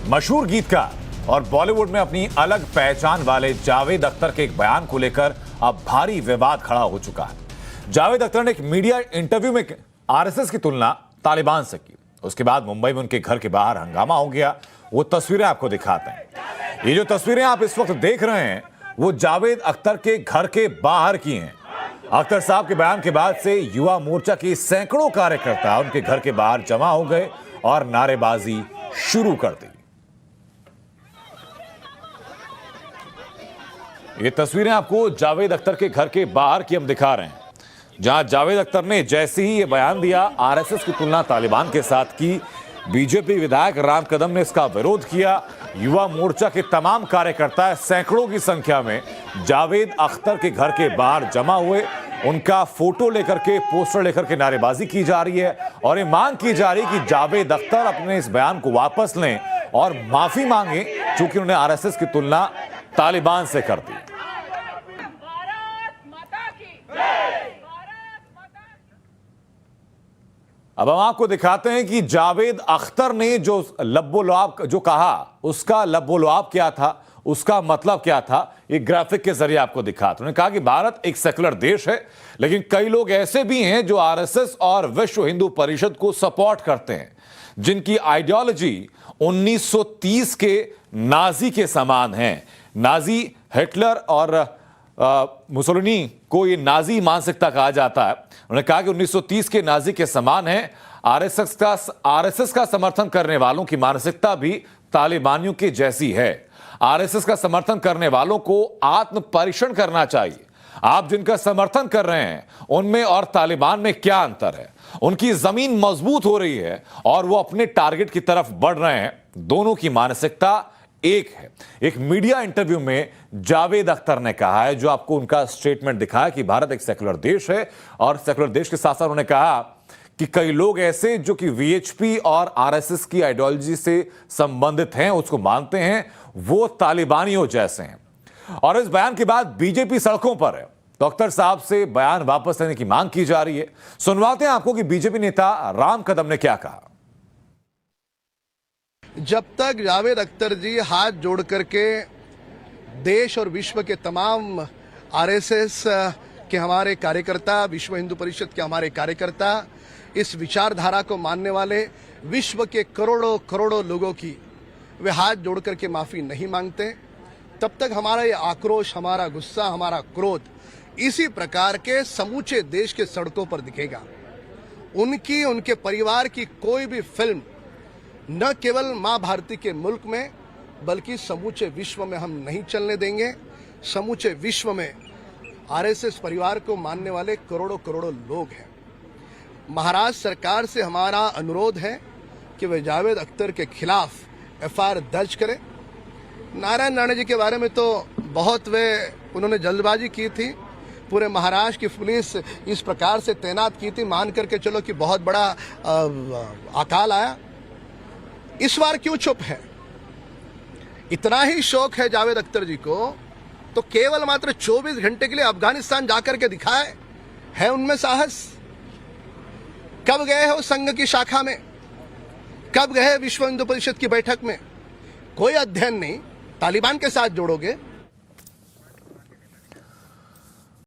मशहूर गीतकार और बॉलीवुड में अपनी अलग पहचान वाले जावेद अख्तर के एक बयान को लेकर अब भारी विवाद खड़ा हो चुका है। जावेद अख्तर ने एक मीडिया इंटरव्यू में आरएसएस की तुलना तालिबान से की। उसके बाद मुंबई में उनके घर के बाहर हंगामा हो गया। वो तस्वीरें आपको दिखाते हैं। ये जो तस्वीरें आप इस वक्त देख रहे हैं वो जावेद अख्तर के घर के बाहर की हैं। अख्तर साहब के बयान के बाद से युवा मोर्चा के सैकड़ों कार्यकर्ता उनके घर के बाहर जमा हो गए और नारेबाजी शुरू कर दी। ये तस्वीरें आपको जावेद अख्तर के घर के बाहर की हम दिखा रहे हैं, जहां जावेद अख्तर ने जैसे ही ये बयान दिया, आरएसएस की तुलना तालिबान के साथ की। बीजेपी विधायक राम कदम ने इसका विरोध किया। युवा मोर्चा के तमाम कार्यकर्ता सैकड़ों की संख्या में जावेद अख्तर के घर के बाहर जमा हुए। उनका फोटो लेकर के, पोस्टर लेकर के नारेबाजी की जा रही है और ये मांग की जा रही है कि जावेद अख्तर अपने इस बयान को वापस लें और माफी मांगे, क्योंकि उन्होंने आरएसएस की तुलना तालिबान से कर दी। अब हम आपको दिखाते हैं कि जावेद अख्तर ने जो लब्बोलुआब जो कहा, उसका लब्बोलुआब क्या था, उसका मतलब क्या था, ये ग्राफिक के जरिए आपको दिखाते। उन्होंने कहा कि भारत एक सेकुलर देश है, लेकिन कई लोग ऐसे भी हैं जो आरएसएस और विश्व हिंदू परिषद को सपोर्ट करते हैं, जिनकी आइडियोलॉजी 1930 के नाजी के समान है। नाजी हिटलर और मुसोलिनी को ये नाजी मानसिकता कहा जाता है। उन्होंने कहा कि 1930 के नाजी के समान है। आरएसएस का समर्थन करने वालों की मानसिकता भी तालिबानियों की जैसी है। आरएसएस का समर्थन करने वालों को आत्म परीक्षण करना चाहिए। आप जिनका समर्थन कर रहे हैं उनमें और तालिबान में क्या अंतर है? उनकी जमीन मजबूत हो रही है और वो अपने टारगेट की तरफ बढ़ रहे हैं। दोनों की मानसिकता एक है। एक मीडिया इंटरव्यू में जावेद अख्तर ने कहा है, जो आपको उनका स्टेटमेंट दिखाया, कि भारत एक सेकुलर देश है और सेकुलर देश के साथ साथ उन्होंने कहा कि कई लोग ऐसे जो कि वीएचपी और आरएसएस की आइडियोलॉजी से संबंधित हैं, उसको मानते हैं, वो तालिबानियों जैसे हैं। और इस बयान के बाद बीजेपी सड़कों पर है। तो अख्तर साहब से बयान वापस लेने की मांग की जा रही है। सुनवाते हैं आपको कि बीजेपी नेता राम कदम ने क्या कहा। जब तक जावेद अख्तर जी हाथ जोड़ करके देश और विश्व के तमाम आरएसएस के हमारे कार्यकर्ता, विश्व हिंदू परिषद के हमारे कार्यकर्ता, इस विचारधारा को मानने वाले विश्व के करोड़ों करोड़ों लोगों की वे हाथ जोड़ करके माफी नहीं मांगते, तब तक हमारा ये आक्रोश, हमारा गुस्सा, हमारा क्रोध इसी प्रकार के समूचे देश के सड़कों पर दिखेगा। उनके परिवार की कोई भी फिल्म न केवल मां भारती के मुल्क में बल्कि समूचे विश्व में हम नहीं चलने देंगे। समूचे विश्व में आरएसएस परिवार को मानने वाले करोड़ों करोड़ों लोग हैं। महाराष्ट्र सरकार से हमारा अनुरोध है कि वे जावेद अख्तर के खिलाफ एफआईआर दर्ज करें। नारायण राणे जी के बारे में तो बहुत उन्होंने जल्दबाजी की थी। पूरे महाराष्ट्र की पुलिस इस प्रकार से तैनात की थी, मान करके चलो कि बहुत बड़ा अकाल आया। इस बार क्यों चुप है? इतना ही शौक है जावेद अख्तर जी को तो केवल मात्र 24 घंटे के लिए अफगानिस्तान जाकर के दिखाए। है उनमें साहस? कब गए हो संघ की शाखा में? कब गए विश्व हिंदू परिषद की बैठक में? कोई अध्ययन नहीं। तालिबान के साथ जोड़ोगे,